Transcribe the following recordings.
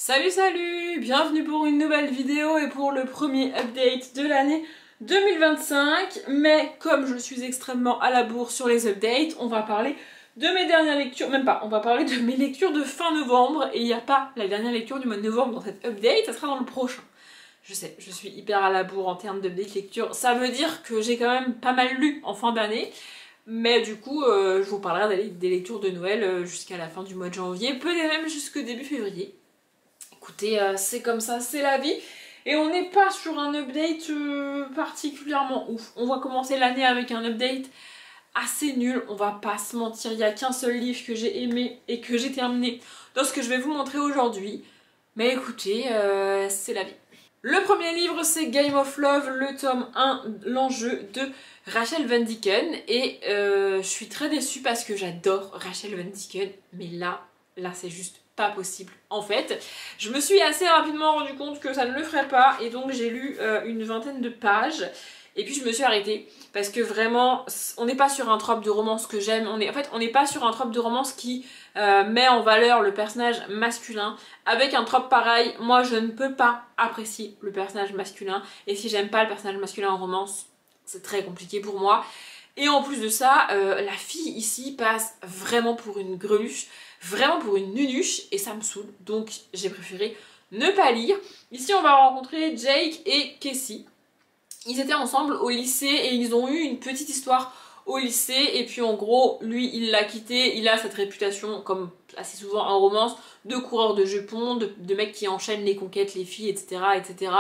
Salut, bienvenue pour une nouvelle vidéo et pour le premier update de l'année 2025. Mais comme je suis extrêmement à la bourre sur les updates, on va parler de mes dernières lectures, même pas, on va parler de mes lectures de fin novembre. Et il n'y a pas la dernière lecture du mois de novembre dans cette update, ça sera dans le prochain. Je sais, je suis hyper à la bourre en termes d'update lecture. Ça veut dire que j'ai quand même pas mal lu en fin d'année. Mais du coup, je vous parlerai des lectures de Noël jusqu'à la fin du mois de janvier, peut-être même jusqu'au début février. Écoutez, c'est comme ça, c'est la vie. Et on n'est pas sur un update particulièrement ouf. On va commencer l'année avec un update assez nul, on va pas se mentir. Il n'y a qu'un seul livre que j'ai aimé et que j'ai terminé dans ce que je vais vous montrer aujourd'hui. Mais écoutez, c'est la vie. Le premier livre, c'est Game of Love, le tome 1, l'enjeu de Rachel Van Deeken. Et je suis très déçue parce que j'adore Rachel Van Deeken. Mais là c'est juste pas possible. En fait, je me suis assez rapidement rendu compte que ça ne le ferait pas. Et donc j'ai lu une vingtaine de pages. Et puis je me suis arrêtée. Parce que vraiment, on n'est pas sur un trope de romance que j'aime. En fait, on n'est pas sur un trope de romance qui met en valeur le personnage masculin. Avec un trope pareil, moi je ne peux pas apprécier le personnage masculin. Et si j'aime pas le personnage masculin en romance, c'est très compliqué pour moi. Et en plus de ça, la fille ici passe vraiment pour une greluche, vraiment pour une nunuche, et ça me saoule. Donc j'ai préféré ne pas lire. Ici on va rencontrer Jake et Casey. Ils étaient ensemble au lycée et ils ont eu une petite histoire au lycée. Et puis en gros, lui il l'a quitté, il a cette réputation, comme assez souvent en romance, de coureur de jupons, de mec qui enchaîne les conquêtes, les filles, etc., etc.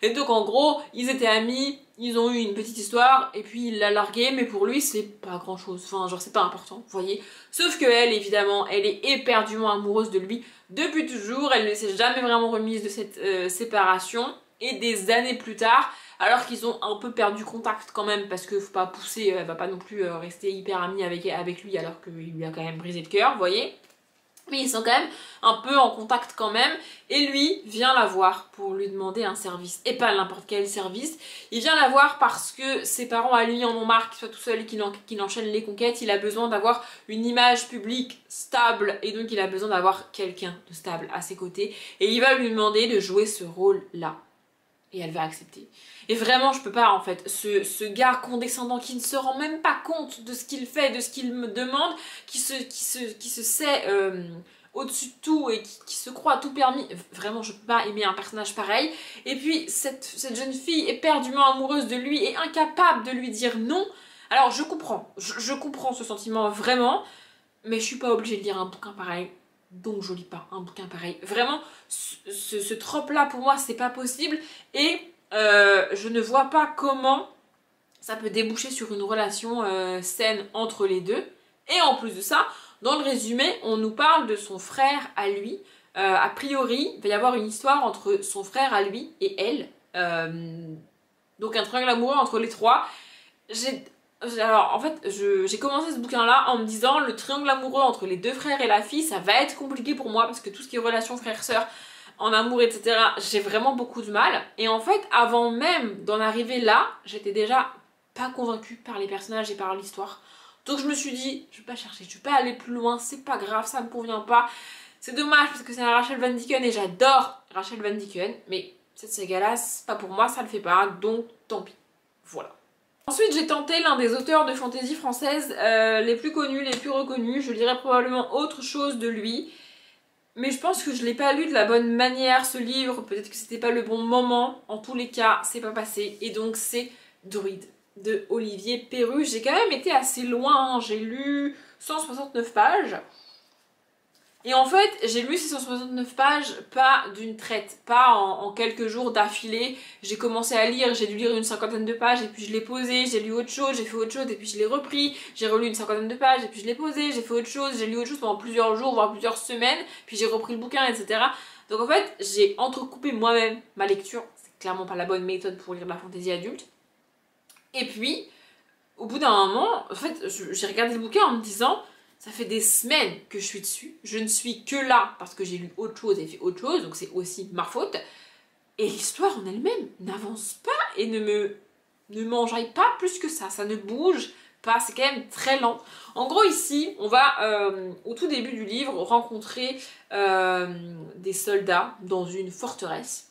Et donc en gros, ils étaient amis, ils ont eu une petite histoire, et puis il l'a largué, mais pour lui c'est pas grand chose, enfin genre c'est pas important, vous voyez. Sauf que elle, évidemment, elle est éperdument amoureuse de lui depuis toujours, elle ne s'est jamais vraiment remise de cette séparation, et des années plus tard, alors qu'ils ont un peu perdu contact quand même, parce que faut pas pousser, elle va pas non plus rester hyper amie avec lui alors qu'il lui a quand même brisé le cœur, vous voyez. Mais ils sont quand même un peu en contact quand même, et lui vient la voir pour lui demander un service, et pas n'importe quel service. Il vient la voir parce que ses parents à lui en ont marre qu'il soit tout seul et qu'il enchaîne les conquêtes. Il a besoin d'avoir une image publique stable, et donc il a besoin d'avoir quelqu'un de stable à ses côtés, et il va lui demander de jouer ce rôle-là. Et elle va accepter. Et vraiment, je peux pas en fait. Ce gars condescendant qui ne se rend même pas compte de ce qu'il fait, de ce qu'il me demande, qui se sait au-dessus de tout et qui se croit tout permis. Vraiment, je peux pas aimer un personnage pareil. Et puis, cette jeune fille éperdument amoureuse de lui et incapable de lui dire non. Alors, je comprends. Je comprends ce sentiment vraiment. Mais je suis pas obligée de lire un bouquin pareil. Donc je lis pas un bouquin pareil. Vraiment, ce trope-là, pour moi, c'est pas possible. Et je ne vois pas comment ça peut déboucher sur une relation saine entre les deux. Et en plus de ça, dans le résumé, on nous parle de son frère à lui. A priori, il va y avoir une histoire entre son frère à lui et elle. Donc un triangle amoureux entre les trois. Alors en fait, j'ai commencé ce bouquin là en me disant le triangle amoureux entre les deux frères et la fille, ça va être compliqué pour moi parce que tout ce qui est relation frère-sœur, en amour, etc., j'ai vraiment beaucoup de mal. Et en fait, avant même d'en arriver là, j'étais déjà pas convaincue par les personnages et par l'histoire. Donc je me suis dit, je vais pas chercher, je vais pas aller plus loin, c'est pas grave, ça me convient pas. C'est dommage parce que c'est un Rachel Van Deeken et j'adore Rachel Van Deeken, mais cette saga-là, c'est pas pour moi, ça le fait pas, donc tant pis. Voilà. Ensuite, j'ai tenté l'un des auteurs de fantasy française les plus connus, les plus reconnus. Je lirai probablement autre chose de lui. Mais je pense que je l'ai pas lu de la bonne manière, ce livre. Peut-être que c'était pas le bon moment. En tous les cas, c'est pas passé. Et donc, c'est Druide de Olivier Perru. J'ai quand même été assez loin. J'ai lu 169 pages. Et en fait, j'ai lu ces 169 pages pas d'une traite, pas en quelques jours d'affilée. J'ai commencé à lire, j'ai dû lire une cinquantaine de pages et puis je l'ai posé, j'ai lu autre chose, j'ai fait autre chose et puis je l'ai repris. J'ai relu une cinquantaine de pages et puis je l'ai posé, j'ai fait autre chose, j'ai lu autre chose pendant plusieurs jours, voire plusieurs semaines, puis j'ai repris le bouquin, etc. Donc en fait, j'ai entrecoupé moi-même ma lecture. C'est clairement pas la bonne méthode pour lire de la fantaisie adulte. Et puis, au bout d'un moment, en fait, j'ai regardé le bouquin en me disant... Ça fait des semaines que je suis dessus, je ne suis que là parce que j'ai lu autre chose et fait autre chose, donc c'est aussi ma faute. Et l'histoire en elle-même n'avance pas et ne m'enjaille pas plus que ça ne bouge pas, c'est quand même très lent. En gros ici, on va au tout début du livre rencontrer des soldats dans une forteresse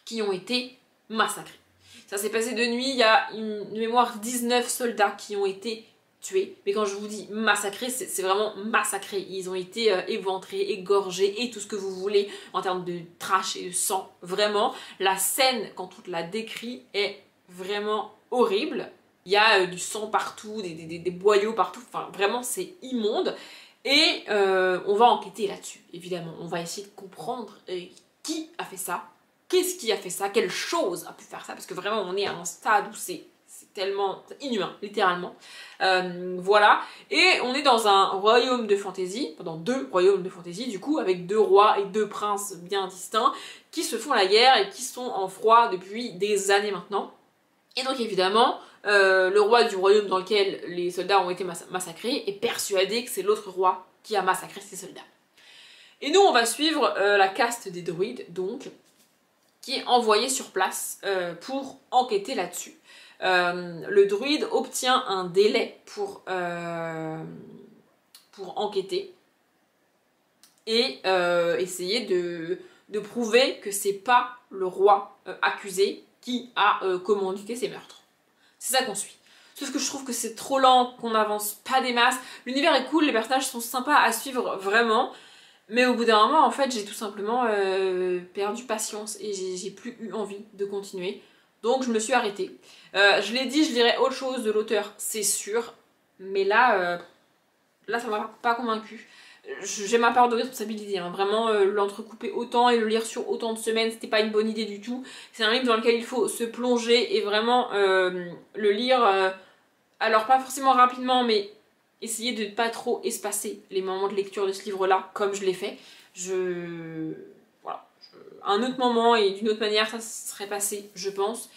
qui ont été massacrés. Ça s'est passé de nuit, il y a une mémoire 19 soldats qui ont été tués. Mais quand je vous dis massacrés, c'est vraiment massacrés. Ils ont été éventrés, égorgés et tout ce que vous voulez en termes de trash et de sang. Vraiment, la scène, quand on la décrit, est vraiment horrible. Il y a du sang partout, des boyaux partout. Enfin, vraiment, c'est immonde. Et on va enquêter là-dessus, évidemment. On va essayer de comprendre qui a fait ça. Qu'est-ce qui a fait ça? Quelle chose a pu faire ça? Parce que vraiment, on est à un stade où c'est tellement inhumain, littéralement. Voilà. Et on est dans un royaume de fantasy, dans 2 royaumes de fantasy, du coup, avec 2 rois et 2 princes bien distincts, qui se font la guerre et qui sont en froid depuis des années maintenant. Et donc, évidemment, le roi du royaume dans lequel les soldats ont été massacrés est persuadé que c'est l'autre roi qui a massacré ces soldats. Et nous, on va suivre la caste des druides, donc, qui est envoyé sur place pour enquêter là-dessus. Le druide obtient un délai pour enquêter et essayer de prouver que c'est pas le roi accusé qui a commandité ces meurtres. C'est ça qu'on suit. Sauf que je trouve que c'est trop lent, qu'on n'avance pas des masses. L'univers est cool, les personnages sont sympas à suivre vraiment. Mais au bout d'un moment, en fait, j'ai tout simplement perdu patience et j'ai plus eu envie de continuer. Donc je me suis arrêtée. Je l'ai dit, je lirai autre chose de l'auteur, c'est sûr. Mais là ça m'a pas convaincue. J'ai ma part de responsabilité, hein. Vraiment l'entrecouper autant et le lire sur autant de semaines, c'était pas une bonne idée du tout. C'est un livre dans lequel il faut se plonger et vraiment le lire, alors pas forcément rapidement, mais essayer de ne pas trop espacer les moments de lecture de ce livre-là, comme je l'ai fait. Voilà. À un autre moment et d'une autre manière, ça serait passé, je pense,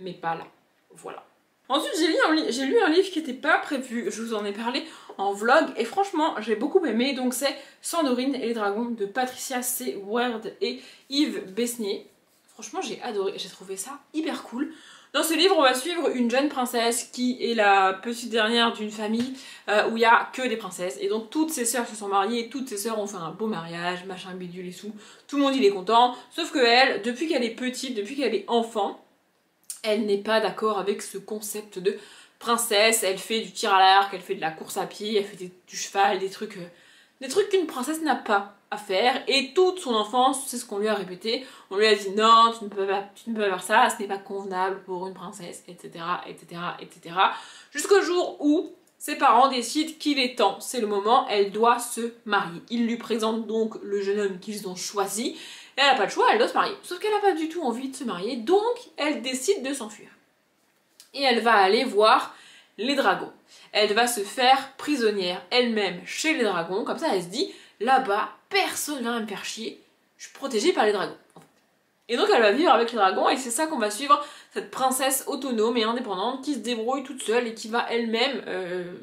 mais pas là. Voilà. Ensuite, j'ai lu un livre qui n'était pas prévu, je vous en ai parlé en vlog, et franchement, j'ai beaucoup aimé. Donc c'est Sandorine et les dragons de Patricia C. Ward et Yves Besnier. Franchement, j'ai adoré, j'ai trouvé ça hyper cool. Dans ce livre, on va suivre une jeune princesse qui est la petite dernière d'une famille où il n'y a que des princesses. Et donc toutes ses sœurs se sont mariées, toutes ses sœurs ont fait un beau mariage, machin bidule et tout. Tout le monde il est content, sauf que elle, depuis qu'elle est petite, depuis qu'elle est enfant, elle n'est pas d'accord avec ce concept de princesse. Elle fait du tir à l'arc, elle fait de la course à pied, elle fait du cheval, des trucs qu'une princesse n'a pas à faire. Et toute son enfance, c'est ce qu'on lui a répété. On lui a dit non, tu ne peux pas faire ça, ce n'est pas convenable pour une princesse, etc. etc. etc. Jusqu'au jour où ses parents décident qu'il est temps, c'est le moment, elle doit se marier. Ils lui présentent donc le jeune homme qu'ils ont choisi. Et elle n'a pas le choix, elle doit se marier. Sauf qu'elle n'a pas du tout envie de se marier, donc elle décide de s'enfuir. Et elle va aller voir les dragons. Elle va se faire prisonnière elle-même chez les dragons, comme ça elle se dit, là-bas, personne ne vient me faire chier, je suis protégée par les dragons. Et donc elle va vivre avec les dragons, et c'est ça qu'on va suivre, cette princesse autonome et indépendante qui se débrouille toute seule et qui va elle-même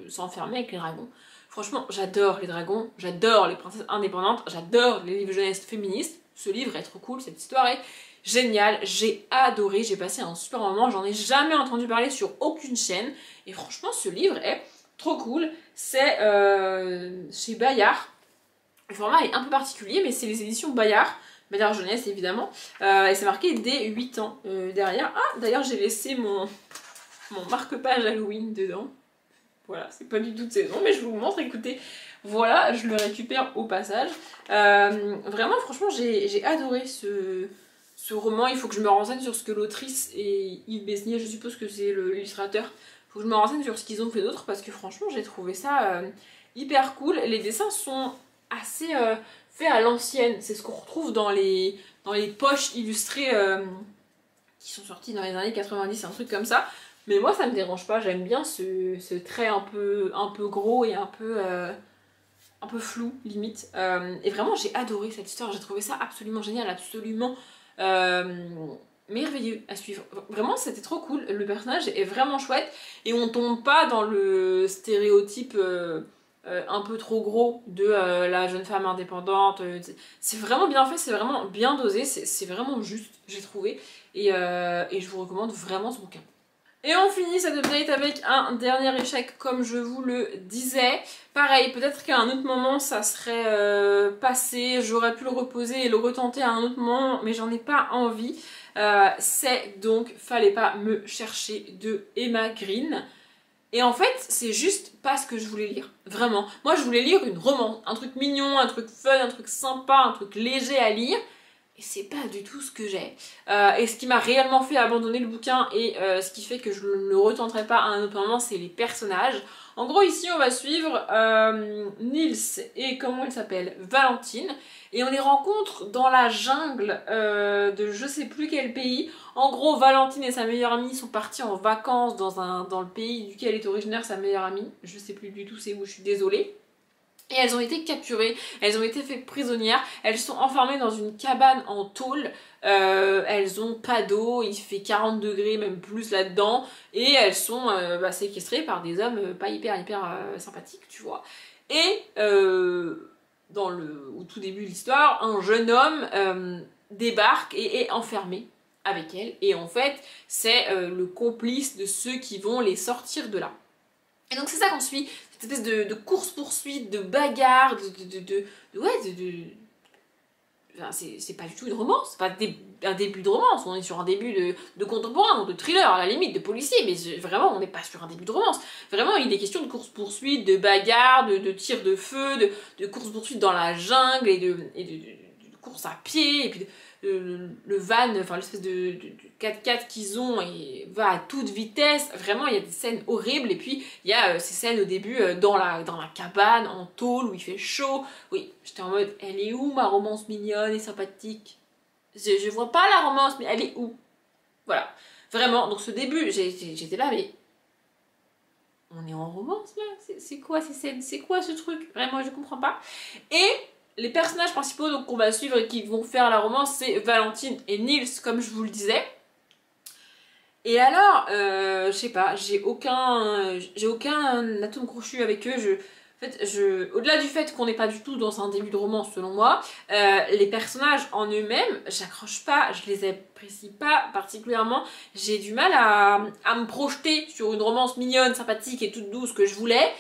s'enfermer avec les dragons. Franchement, j'adore les dragons, j'adore les princesses indépendantes, j'adore les livres jeunesse féministes. Ce livre est trop cool, cette histoire est géniale, j'ai adoré, j'ai passé un super moment, j'en ai jamais entendu parler sur aucune chaîne. Et franchement, ce livre est trop cool, c'est chez Bayard. Le format est un peu particulier, mais c'est les éditions Bayard jeunesse évidemment, et c'est marqué dès 8 ans derrière. Ah, d'ailleurs j'ai laissé mon marque-page Halloween dedans. Voilà, c'est pas du tout de saison, mais je vous montre, écoutez, voilà, je le récupère au passage. Vraiment, franchement, j'ai adoré ce roman. Il faut que je me renseigne sur ce que l'autrice et Yves Besnier, je suppose que c'est l'illustrateur, il faut que je me renseigne sur ce qu'ils ont fait d'autre, parce que franchement, j'ai trouvé ça hyper cool. Les dessins sont assez faits à l'ancienne, c'est ce qu'on retrouve dans les poches illustrées qui sont sorties dans les années 90, un truc comme ça. Mais moi ça me dérange pas, j'aime bien ce trait un peu gros et un peu flou limite. Et vraiment j'ai adoré cette histoire, j'ai trouvé ça absolument génial, absolument merveilleux à suivre. Vraiment c'était trop cool, le personnage est vraiment chouette et on tombe pas dans le stéréotype un peu trop gros de la jeune femme indépendante. C'est vraiment bien fait, c'est vraiment bien dosé, c'est vraiment juste, j'ai trouvé. Et je vous recommande vraiment ce bouquin. Et on finit cette update avec un dernier échec comme je vous le disais. Pareil, peut-être qu'à un autre moment ça serait passé, j'aurais pu le reposer et le retenter à un autre moment, mais j'en ai pas envie. C'est donc Fallait pas me chercher de Emma Green. Et en fait, c'est juste pas ce que je voulais lire, vraiment. Moi je voulais lire une romance, un truc mignon, un truc fun, un truc sympa, un truc léger à lire. Et c'est pas du tout ce que j'ai. Et ce qui m'a réellement fait abandonner le bouquin et ce qui fait que je ne le retenterai pas à un autre moment, c'est les personnages. En gros, ici, on va suivre Nils et comment elle s'appelle, Valentine. Et on les rencontre dans la jungle de je sais plus quel pays. En gros, Valentine et sa meilleure amie sont partis en vacances dans le pays duquel est originaire sa meilleure amie. Je sais plus du tout c'est où, je suis désolée. Et elles ont été capturées, elles ont été faites prisonnières, elles sont enfermées dans une cabane en tôle, elles ont pas d'eau, il fait 40 degrés, même plus là-dedans, et elles sont séquestrées par des hommes pas hyper sympathiques, tu vois. Et au tout début de l'histoire, un jeune homme débarque et est enfermé avec elle, et en fait, c'est le complice de ceux qui vont les sortir de là. Et donc c'est ça qu'on suit, cette espèce de course-poursuite, de bagarre, Enfin, c'est pas du tout une romance, c'est pas un début de romance, on est sur un début de contemporain, de thriller à la limite, de policier, mais vraiment on n'est pas sur un début de romance. Vraiment il est question de course-poursuite, de bagarre, de tir de feu, de course-poursuite dans la jungle et de course à pied, et puis le van, enfin l'espèce de 4x4 qu'ils ont et va à toute vitesse. Vraiment il y a des scènes horribles, et puis il y a ces scènes au début dans la cabane en tôle où il fait chaud. Oui, j'étais en mode elle est où ma romance mignonne et sympathique? Je vois pas la romance, mais elle est où? Voilà, vraiment, donc ce début j'étais là, mais on est en romance là? C'est quoi ces scènes? C'est quoi ce truc? Vraiment je comprends pas. Et les personnages principaux donc qu'on va suivre et qui vont faire la romance, c'est Valentine et Nils, comme je vous le disais. Et alors, je sais pas, j'ai aucun atome crochu avec eux. En fait, au-delà du fait qu'on n'est pas du tout dans un début de romance selon moi, les personnages en eux-mêmes, j'accroche pas, je les apprécie pas particulièrement. J'ai du mal à me projeter sur une romance mignonne, sympathique et toute douce que je voulais,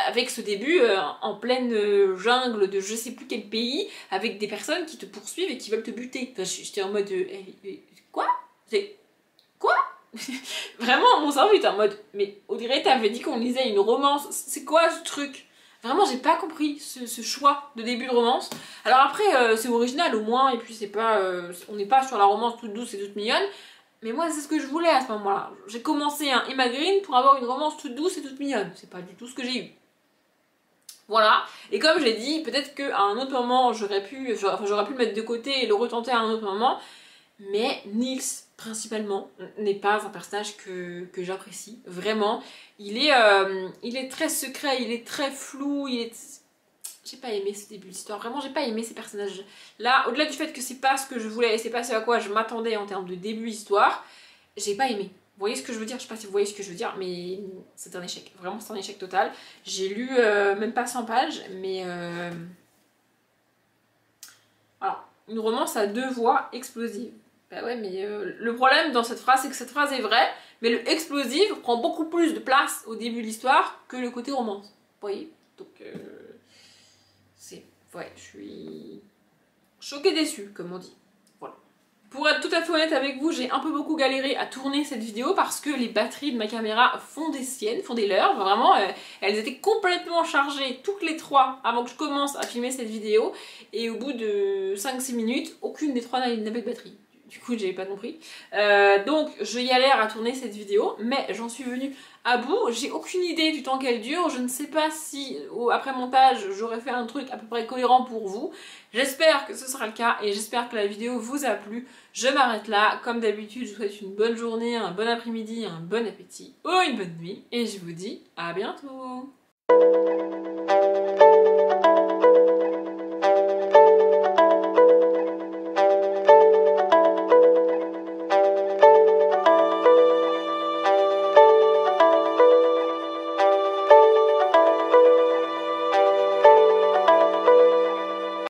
avec ce début en pleine jungle de je sais plus quel pays, avec des personnes qui te poursuivent et qui veulent te buter. Enfin, j'étais en mode quoi? Quoi? Vraiment, mon cerveau était en mode mais on dirait t'avais dit qu'on lisait une romance, c'est quoi ce truc? Vraiment, j'ai pas compris ce choix de début de romance. Alors après, c'est original au moins, et puis c'est pas, on n'est pas sur la romance toute douce et toute mignonne. Mais moi, c'est ce que je voulais à ce moment-là. J'ai commencé un Emma Green pour avoir une romance toute douce et toute mignonne. C'est pas du tout ce que j'ai eu. Voilà. Et comme j'ai dit, peut-être qu'à un autre moment, j'aurais pu le mettre de côté et le retenter à un autre moment. Mais Nils, principalement, n'est pas un personnage que j'apprécie, vraiment. Il est très secret, il est très flou, j'ai pas aimé ce début d'histoire, vraiment j'ai pas aimé ces personnages. Là, au-delà du fait que c'est pas ce que je voulais et c'est pas ce à quoi je m'attendais en termes de début d'histoire, j'ai pas aimé. Vous voyez ce que je veux dire? Je sais pas si vous voyez ce que je veux dire, mais c'est un échec. Vraiment, c'est un échec total. J'ai lu même pas 100 pages, mais... Alors, une romance à 2 voix explosive. Bah ouais, mais le problème dans cette phrase, c'est que cette phrase est vraie, mais le explosif prend beaucoup plus de place au début de l'histoire que le côté romance. Vous voyez? Donc, ouais, je suis choquée déçue, comme on dit. Voilà. Pour être tout à fait honnête avec vous, j'ai un peu beaucoup galéré à tourner cette vidéo parce que les batteries de ma caméra font des siennes, font des leurs. Vraiment, elles étaient complètement chargées, toutes les 3, avant que je commence à filmer cette vidéo. Et au bout de 5-6 minutes, aucune des 3 n'avait de batterie. Du coup, j'avais pas compris. Donc, je galère à tourner cette vidéo, mais j'en suis venue à bout. J'ai aucune idée du temps qu'elle dure. Je ne sais pas si, après montage, j'aurai fait un truc à peu près cohérent pour vous. J'espère que ce sera le cas et j'espère que la vidéo vous a plu. Je m'arrête là. Comme d'habitude, je vous souhaite une bonne journée, un bon après-midi, un bon appétit ou une bonne nuit. Et je vous dis à bientôt.